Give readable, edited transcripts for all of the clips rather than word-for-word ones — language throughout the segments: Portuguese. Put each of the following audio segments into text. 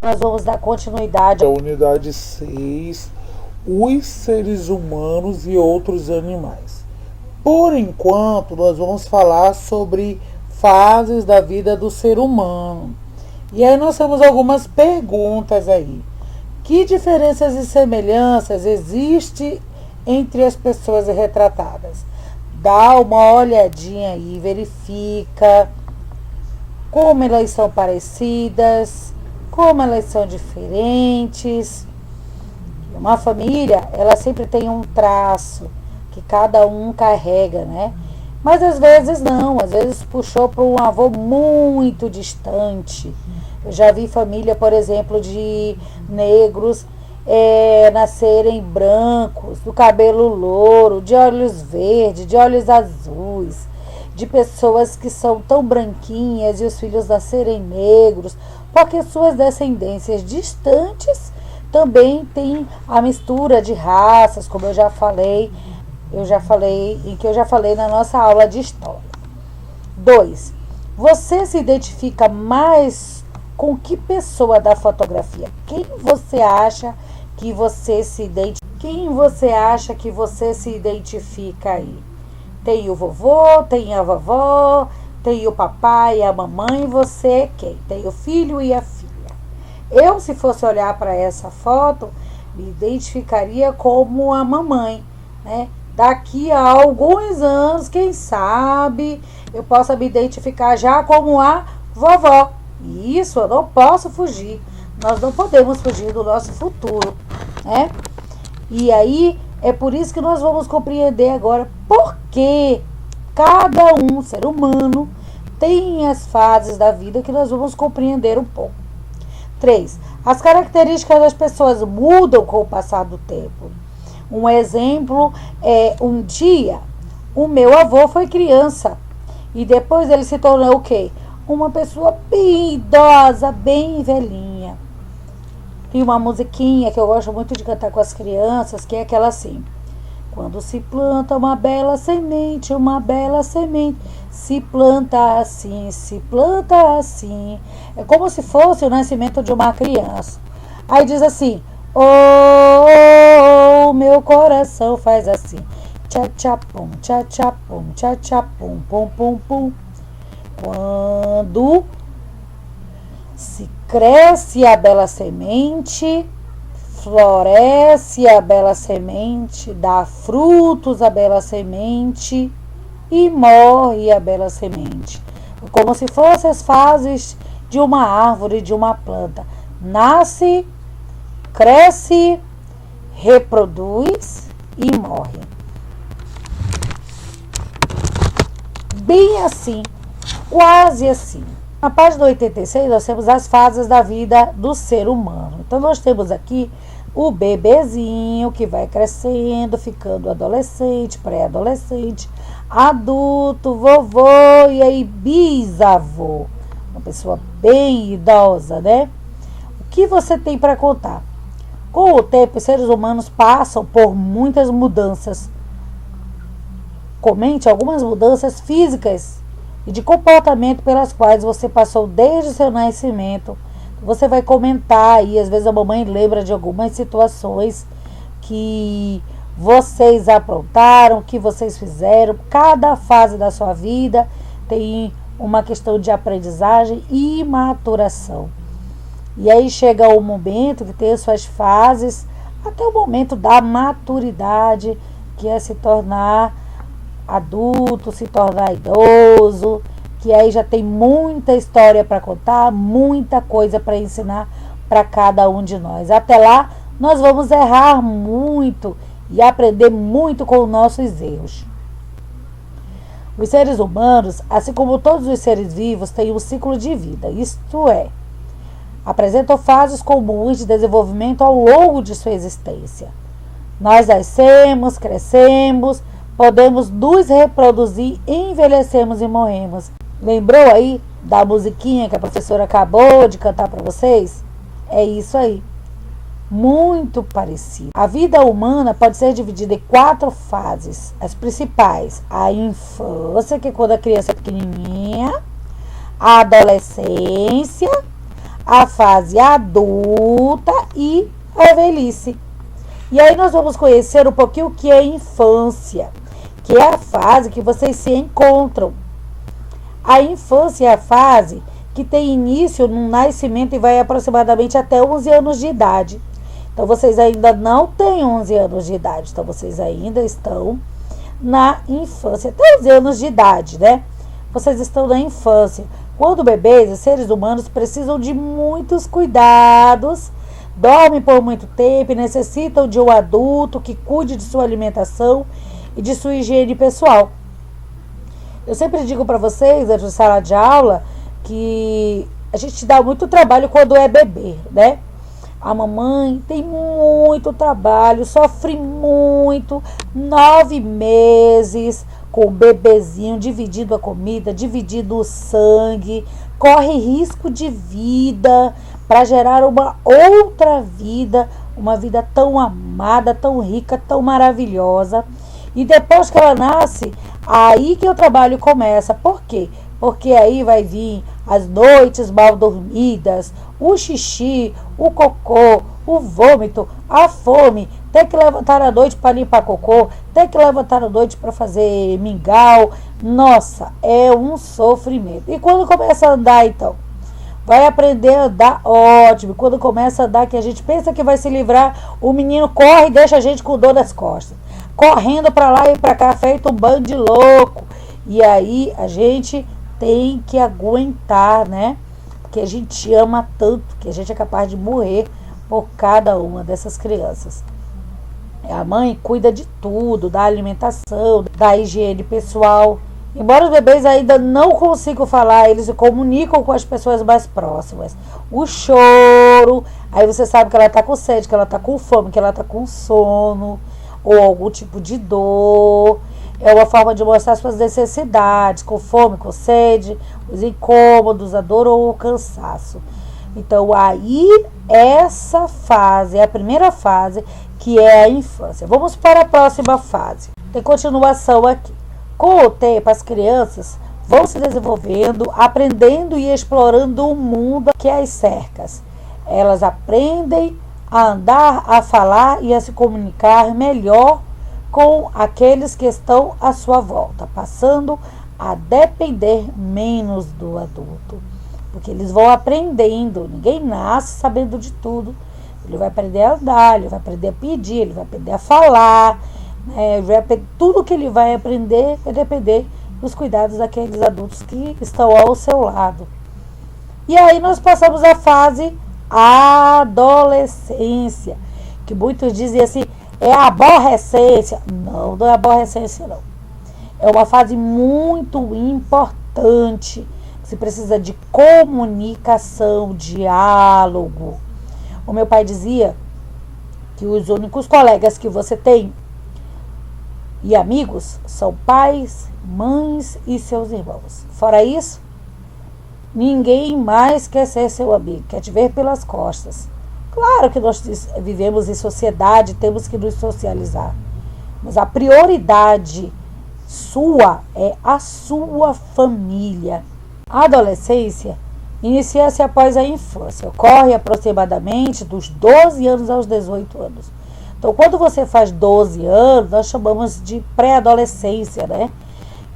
Nós vamos dar continuidade à unidade 6, os seres humanos e outros animais. Por enquanto, nós vamos falar sobre fases da vida do ser humano. E aí nós temos algumas perguntas aí. Que diferenças e semelhanças existem entre as pessoas retratadas? Dá uma olhadinha aí, verifica como elas são parecidas, como elas são diferentes. Uma família, ela sempre tem um traço que cada um carrega, né? Mas às vezes não, às vezes puxou para um avô muito distante. Eu já vi família, por exemplo, de negros nascerem brancos, do cabelo louro, de olhos verdes, de olhos azuis, de pessoas que são tão branquinhas e os filhos nascerem negros, porque suas descendências distantes também têm a mistura de raças, como eu já falei na nossa aula de história. 2. Você se identifica mais com que pessoa da fotografia? Quem você acha que você se identifica? Quem você acha que você se identifica aí? Tem o vovô, tem a vovó, tem o papai e a mamãe, você é quem? Tem o filho e a filha. Eu, se fosse olhar para essa foto, me identificaria como a mamãe, né? Daqui a alguns anos, quem sabe, eu possa me identificar já como a vovó. E isso eu não posso fugir. Nós não podemos fugir do nosso futuro, né? E aí, é por isso que nós vamos compreender agora por que cada um, ser humano, tem as fases da vida que nós vamos compreender um pouco. 3. As características das pessoas mudam com o passar do tempo. Um exemplo é, um dia, o meu avô foi criança e depois ele se tornou o quê? Uma pessoa bem idosa, bem velhinha. Tem uma musiquinha que eu gosto muito de cantar com as crianças, que é aquela assim: quando se planta uma bela semente, se planta assim, se planta assim. É como se fosse o nascimento de uma criança. Aí diz assim: oh, meu coração faz assim, tchá-tchá-pum, tchá-tchá-pum, tchá-tchá-pum, pum, pum, pum. Quando se cresce a bela semente, floresce a bela semente, dá frutos a bela semente e morre a bela semente. Como se fossem as fases de uma árvore, de uma planta. Nasce, cresce, reproduz e morre. Bem assim, quase assim. Na página 86, nós temos as fases da vida do ser humano. Então, nós temos aqui o bebezinho que vai crescendo, ficando adolescente, pré-adolescente, adulto, vovô e aí bisavô. Uma pessoa bem idosa, né? O que você tem para contar? Com o tempo, os seres humanos passam por muitas mudanças. Comente algumas mudanças físicas e de comportamento pelas quais você passou desde o seu nascimento. Você vai comentar e às vezes a mamãe lembra de algumas situações que vocês aprontaram, que vocês fizeram. Cada fase da sua vida tem uma questão de aprendizagem e maturação. E aí chega o momento que tem as suas fases, até o momento da maturidade, que é se tornar adulto, se tornar idoso, que aí já tem muita história para contar, muita coisa para ensinar para cada um de nós. Até lá, nós vamos errar muito e aprender muito com os nossos erros. Os seres humanos, assim como todos os seres vivos, têm um ciclo de vida, isto é, apresentam fases comuns de desenvolvimento ao longo de sua existência. Nós nascemos, crescemos, podemos nos reproduzir, envelhecemos e morremos. Lembrou aí da musiquinha que a professora acabou de cantar para vocês? É isso aí. Muito parecido. A vida humana pode ser dividida em 4 fases. As principais: a infância, que é quando a criança é pequenininha, a adolescência, a fase adulta e a velhice. E aí nós vamos conhecer um pouquinho o que é infância, que é a fase que vocês se encontram. A infância é a fase que tem início no nascimento e vai aproximadamente até 11 anos de idade. Então, vocês ainda não têm 11 anos de idade. Então, vocês ainda estão na infância. Até 11 anos de idade, né? Vocês estão na infância. Quando bebês e seres humanos precisam de muitos cuidados, dormem por muito tempo e necessitam de um adulto que cuide de sua alimentação e de sua higiene pessoal. Eu sempre digo para vocês, antes de sala de aula, que a gente dá muito trabalho quando é bebê, né? A mamãe tem muito trabalho, sofre muito, 9 meses com o bebezinho, dividindo a comida, dividindo o sangue, corre risco de vida para gerar uma outra vida, uma vida tão amada, tão rica, tão maravilhosa. E depois que ela nasce, aí que o trabalho começa. Por quê? Porque aí vai vir as noites mal dormidas, o xixi, o cocô, o vômito, a fome, tem que levantar à noite para limpar cocô, tem que levantar à noite para fazer mingau. Nossa, é um sofrimento. E quando começa a andar, então? Vai aprender a andar, ótimo. Quando começa a andar, que a gente pensa que vai se livrar, o menino corre e deixa a gente com dor nas costas, correndo para lá e para cá, feito um bando de louco. E aí a gente tem que aguentar, né? Porque a gente ama tanto que a gente é capaz de morrer por cada uma dessas crianças. A mãe cuida de tudo, da alimentação, da higiene pessoal. Embora os bebês ainda não consigam falar, eles se comunicam com as pessoas mais próximas. O choro, aí você sabe que ela está com sede, que ela está com fome, que ela está com sono, ou algum tipo de dor. É uma forma de mostrar suas necessidades, com fome, com sede, os incômodos, a dor ou o cansaço. Então, aí, essa fase é a primeira fase, que é a infância. Vamos para a próxima fase. Tem continuação aqui. Com o tempo, as crianças vão se desenvolvendo, aprendendo e explorando o mundo que as cerca. Elas aprendem a andar, a falar e a se comunicar melhor com aqueles que estão à sua volta, passando a depender menos do adulto. Porque eles vão aprendendo, ninguém nasce sabendo de tudo. Ele vai aprender a andar, ele vai aprender a pedir, ele vai aprender a falar, né? Tudo que ele vai aprender vai depender dos cuidados daqueles adultos que estão ao seu lado. E aí nós passamos a fase adolescência, que muitos dizem assim, é aborrecência. Não, não é aborrecência, não. É uma fase muito importante. Você precisa de comunicação, diálogo. O meu pai dizia que os únicos colegas que você tem e amigos são pais, mães e seus irmãos. Fora isso, ninguém mais quer ser seu amigo, quer te ver pelas costas. Claro que nós vivemos em sociedade, temos que nos socializar. Mas a prioridade sua é a sua família. A adolescência inicia-se após a infância. Ocorre aproximadamente dos 12 anos aos 18 anos. Então, quando você faz 12 anos, nós chamamos de pré-adolescência, né?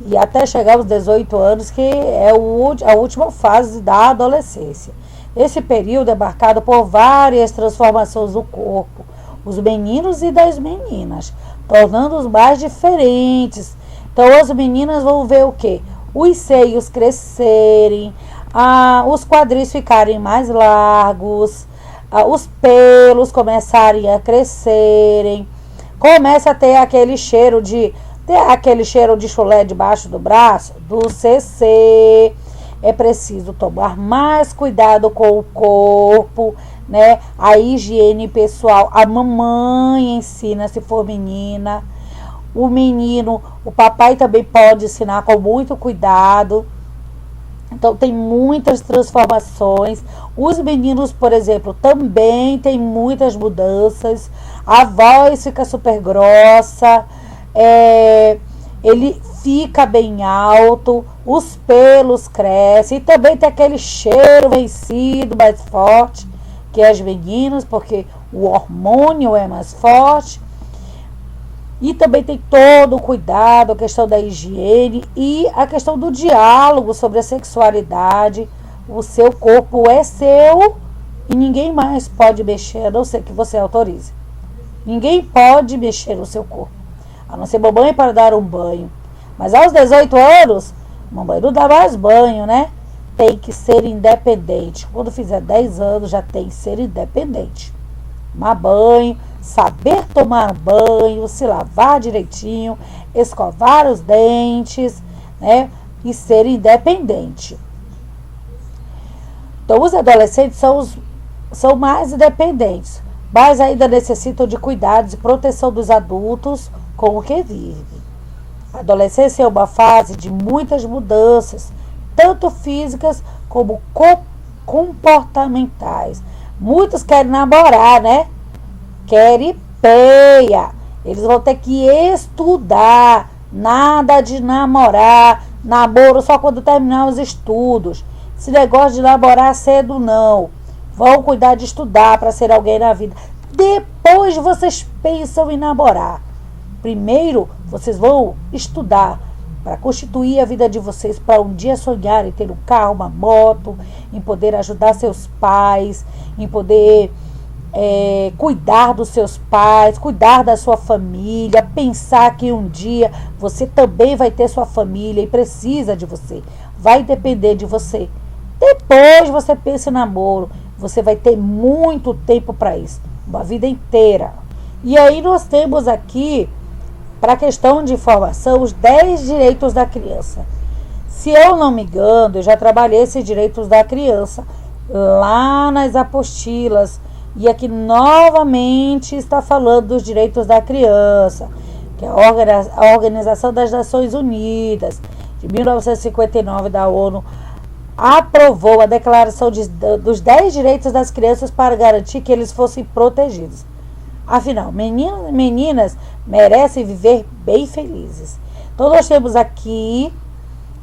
E até chegar aos 18 anos, que é a última fase da adolescência. Esse período é marcado por várias transformações do corpo, os meninos e das meninas, tornando-os mais diferentes. Então, as meninas vão ver o quê? Os seios crescerem, os quadris ficarem mais largos, os pelos começarem a crescerem, começa a ter aquele cheiro de chulé debaixo do braço, do CC. É preciso tomar mais cuidado com o corpo, né? A higiene pessoal, a mamãe ensina se for menina, o menino, o papai também pode ensinar com muito cuidado. Então, tem muitas transformações. Os meninos, por exemplo, também tem muitas mudanças. A voz fica super grossa. Ele fica bem alto, os pelos crescem e também tem aquele cheiro vencido mais forte que as meninas, porque o hormônio é mais forte. E também tem todo o cuidado, a questão da higiene e a questão do diálogo sobre a sexualidade. O seu corpo é seu e ninguém mais pode mexer, a não ser que você autorize. Ninguém pode mexer no seu corpo, a não ser mamãe para dar um banho. Mas aos 18 anos, mamãe não dá mais banho, né? Tem que ser independente. Quando fizer 10 anos, já tem que ser independente. Tomar banho, saber tomar um banho, se lavar direitinho, escovar os dentes, né? E ser independente. Então, os adolescentes são mais independentes, mas ainda necessitam de cuidados e proteção dos adultos com o que vivem. A adolescência é uma fase de muitas mudanças, tanto físicas como comportamentais. Muitos querem namorar, né? Querem peia. Eles vão ter que estudar. Nada de namorar. Namoro só quando terminar os estudos. Esse negócio de namorar cedo, não. Vão cuidar de estudar para ser alguém na vida. Depois vocês pensam em namorar. Primeiro, vocês vão estudar para constituir a vida de vocês, para um dia sonharem ter um carro, uma moto, em poder ajudar seus pais, em poder cuidar dos seus pais, cuidar da sua família, pensar que um dia você também vai ter sua família e precisa de você, vai depender de você. Depois você pensa em namoro, você vai ter muito tempo para isso, uma vida inteira. E aí nós temos aqui, para a questão de informação, os 10 direitos da criança. Se eu não me engano, eu já trabalhei esses direitos da criança lá nas apostilas. E aqui novamente está falando dos direitos da criança, que é a Organização das Nações Unidas, de 1959 da ONU, aprovou a declaração dos 10 direitos das crianças para garantir que eles fossem protegidos. Afinal, meninas merecem viver bem felizes. Então, nós temos aqui,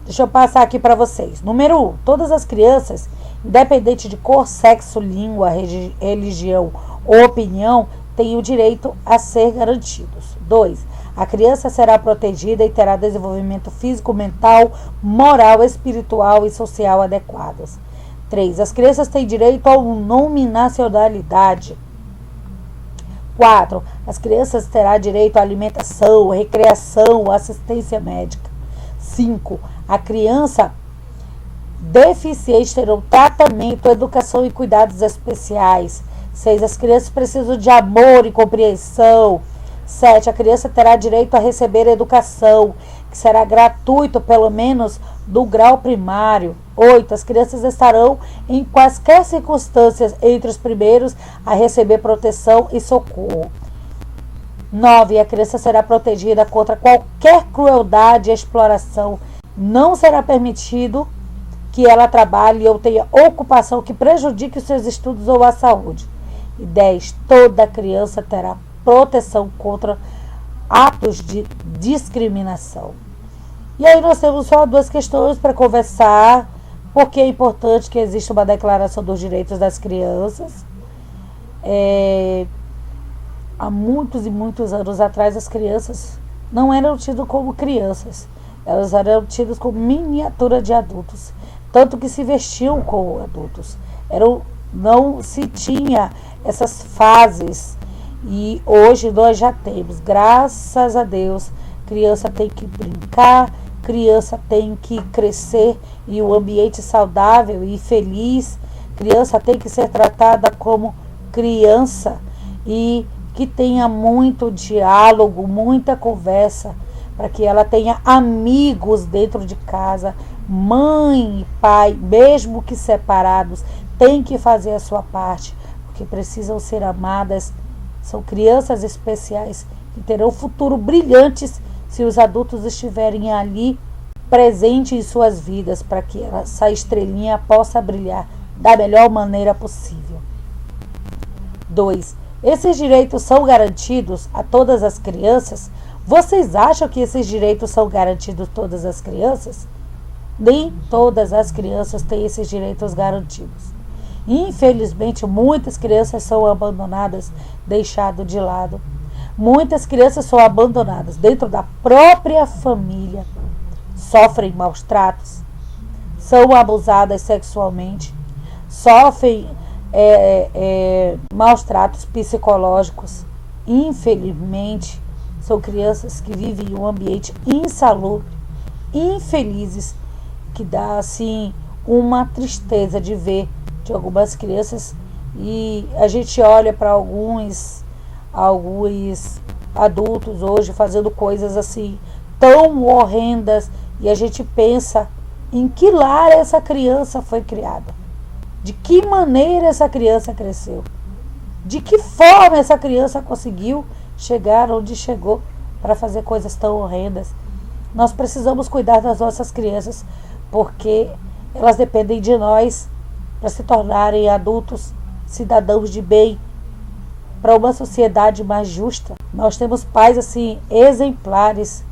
deixa eu passar aqui para vocês. Número 1, todas as crianças, independente de cor, sexo, língua, religião ou opinião, têm o direito a ser garantidos. 2, a criança será protegida e terá desenvolvimento físico, mental, moral, espiritual e social adequados. 3, as crianças têm direito ao nome e nacionalidade. 4. As crianças terão direito à alimentação, recreação, assistência médica. 5. A criança deficiente terá tratamento, educação e cuidados especiais. 6. As crianças precisam de amor e compreensão. 7. A criança terá direito a receber educação, que será gratuito, pelo menos do grau primário. 8. As crianças estarão em quaisquer circunstâncias entre os primeiros a receber proteção e socorro. 9. A criança será protegida contra qualquer crueldade e exploração. Não será permitido que ela trabalhe ou tenha ocupação que prejudique os seus estudos ou a saúde. E 10. Toda criança terá proteção contra atos de discriminação. E aí nós temos só 2 questões para conversar, porque é importante que exista uma declaração dos direitos das crianças. Há muitos e muitos anos atrás, as crianças não eram tidas como crianças, elas eram tidas como miniatura de adultos, tanto que se vestiam como adultos. Não se tinha essas fases. E hoje nós já temos, graças a Deus, criança tem que brincar, criança tem que crescer em um ambiente saudável e feliz, criança tem que ser tratada como criança e que tenha muito diálogo, muita conversa, para que ela tenha amigos dentro de casa, mãe e pai, mesmo que separados, tem que fazer a sua parte, porque precisam ser amadas. São crianças especiais que terão futuro brilhantes se os adultos estiverem ali presentes em suas vidas, para que essa estrelinha possa brilhar da melhor maneira possível. 2. Esses direitos são garantidos a todas as crianças? Vocês acham que esses direitos são garantidos a todas as crianças? Nem todas as crianças têm esses direitos garantidos. Infelizmente, muitas crianças são abandonadas, deixadas de lado. Muitas crianças são abandonadas dentro da própria família, sofrem maus tratos, são abusadas sexualmente, sofrem maus tratos psicológicos. Infelizmente, são crianças que vivem em um ambiente insalubre, infelizes, que dá assim uma tristeza de ver de algumas crianças, e a gente olha para alguns adultos hoje fazendo coisas assim tão horrendas, e a gente pensa em que lar essa criança foi criada, de que maneira essa criança cresceu, de que forma essa criança conseguiu chegar onde chegou para fazer coisas tão horrendas. Nós precisamos cuidar das nossas crianças, porque elas dependem de nós para se tornarem adultos, cidadãos de bem, para uma sociedade mais justa. Nós temos pais assim exemplares,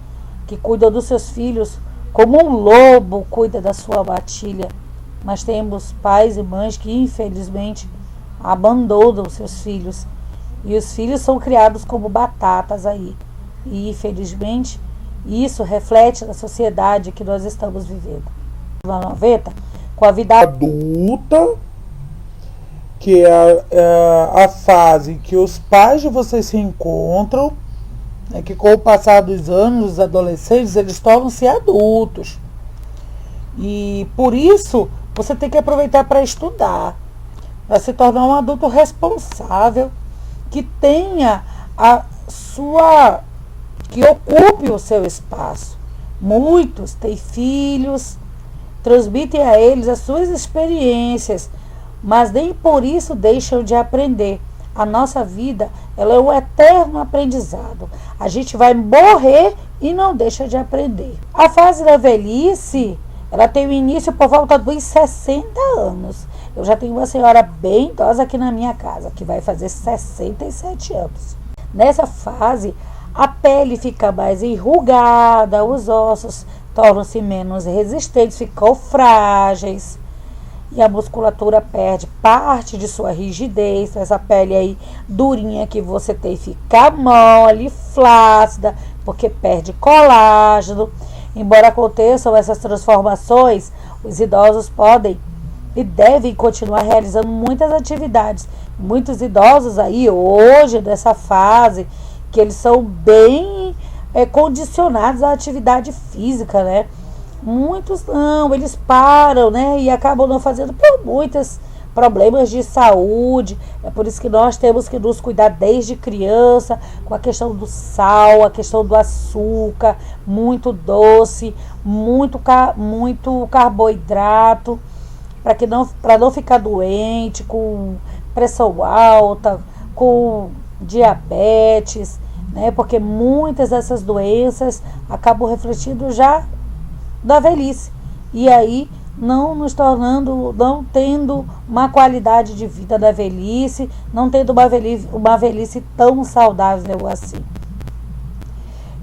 que cuidam dos seus filhos como um lobo cuida da sua matilha. Mas temos pais e mães que infelizmente abandonam seus filhos, e os filhos são criados como batatas aí. E infelizmente isso reflete na sociedade que nós estamos vivendo. Na 90, com a vida adulta, que é a fase que os pais de vocês se encontram, né, que com o passar dos anos, os adolescentes, eles tornam-se adultos. E por isso, você tem que aproveitar para estudar, para se tornar um adulto responsável, que tenha que ocupe o seu espaço. Muitos têm filhos, transmitem a eles as suas experiências, mas nem por isso deixam de aprender. A nossa vida, ela é um eterno aprendizado. A gente vai morrer e não deixa de aprender. A fase da velhice, ela tem o início por volta dos 60 anos. Eu já tenho uma senhora bem idosa aqui na minha casa, que vai fazer 67 anos. Nessa fase, a pele fica mais enrugada, os ossos tornam-se menos resistentes, ficam frágeis, e a musculatura perde parte de sua rigidez. Essa pele aí durinha que você tem fica mole, flácida, porque perde colágeno. Embora aconteçam essas transformações, os idosos podem e devem continuar realizando muitas atividades. Muitos idosos aí hoje, nessa fase, que eles são bem condicionados à atividade física, né? Muitos não, eles param, né? E acabam não fazendo por muitos problemas de saúde. É por isso que nós temos que nos cuidar desde criança, com a questão do sal, a questão do açúcar, muito doce, muito carboidrato, para não ficar doente, com pressão alta, com diabetes, né? Porque muitas dessas doenças acabam refletindo já da velhice, e aí não tendo uma qualidade de vida da velhice, não tendo uma velhice tão saudável assim.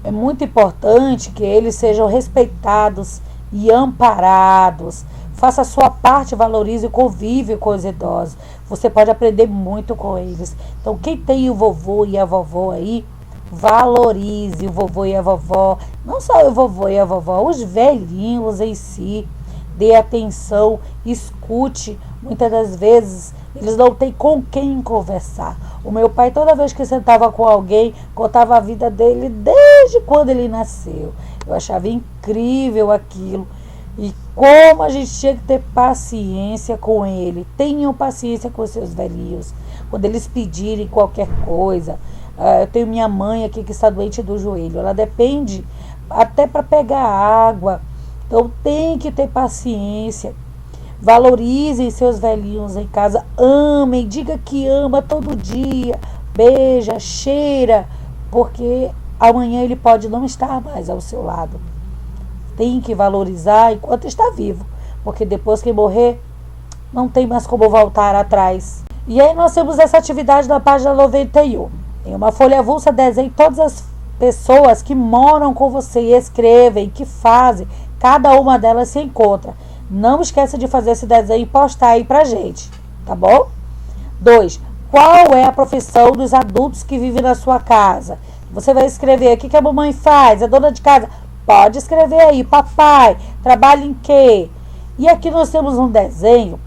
É muito importante que eles sejam respeitados e amparados. Faça a sua parte, valorize e convive com os idosos. Você pode aprender muito com eles. Então, quem tem o vovô e a vovó aí, valorize o vovô e a vovó. Não só o vovô e a vovó, os velhinhos em si. Dê atenção, escute. Muitas das vezes eles não têm com quem conversar. O meu pai, toda vez que sentava com alguém, contava a vida dele desde quando ele nasceu. Eu achava incrível aquilo. E como a gente tinha que ter paciência com ele. Tenham paciência com os seus velhinhos. Quando eles pedirem qualquer coisa. Eu tenho minha mãe aqui que está doente do joelho. Ela depende até para pegar água. Então tem que ter paciência. Valorizem seus velhinhos em casa. Amem. Diga que ama todo dia. Beija, cheira. Porque amanhã ele pode não estar mais ao seu lado. Tem que valorizar enquanto está vivo. Porque depois que morrer, não tem mais como voltar atrás. E aí nós temos essa atividade na página 91. Em uma folha avulsa, desenhe todas as pessoas que moram com você e escrevem, que fazem, cada uma delas se encontra. Não esqueça de fazer esse desenho e postar aí pra gente, tá bom? 2. Qual é a profissão dos adultos que vivem na sua casa? Você vai escrever o que a mamãe faz, a dona de casa. Pode escrever aí, papai, trabalha em quê? E aqui nós temos um desenho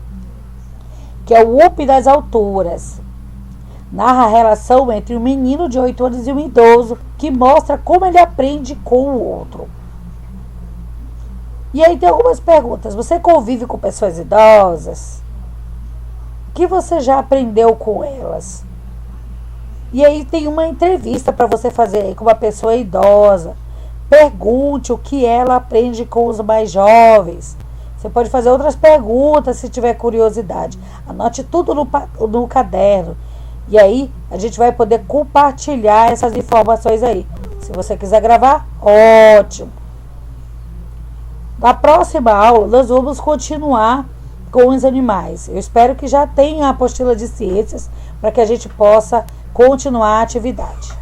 que é o Up das Alturas. Narra a relação entre um menino de 8 anos e um idoso, que mostra como ele aprende com o outro. E aí tem algumas perguntas. Você convive com pessoas idosas? O que você já aprendeu com elas? E aí tem uma entrevista para você fazer aí com uma pessoa idosa. Pergunte o que ela aprende com os mais jovens. Você pode fazer outras perguntas se tiver curiosidade. Anote tudo no caderno. E aí a gente vai poder compartilhar essas informações aí. Se você quiser gravar, ótimo. Na próxima aula, nós vamos continuar com os animais. Eu espero que já tenha a apostila de ciências para que a gente possa continuar a atividade.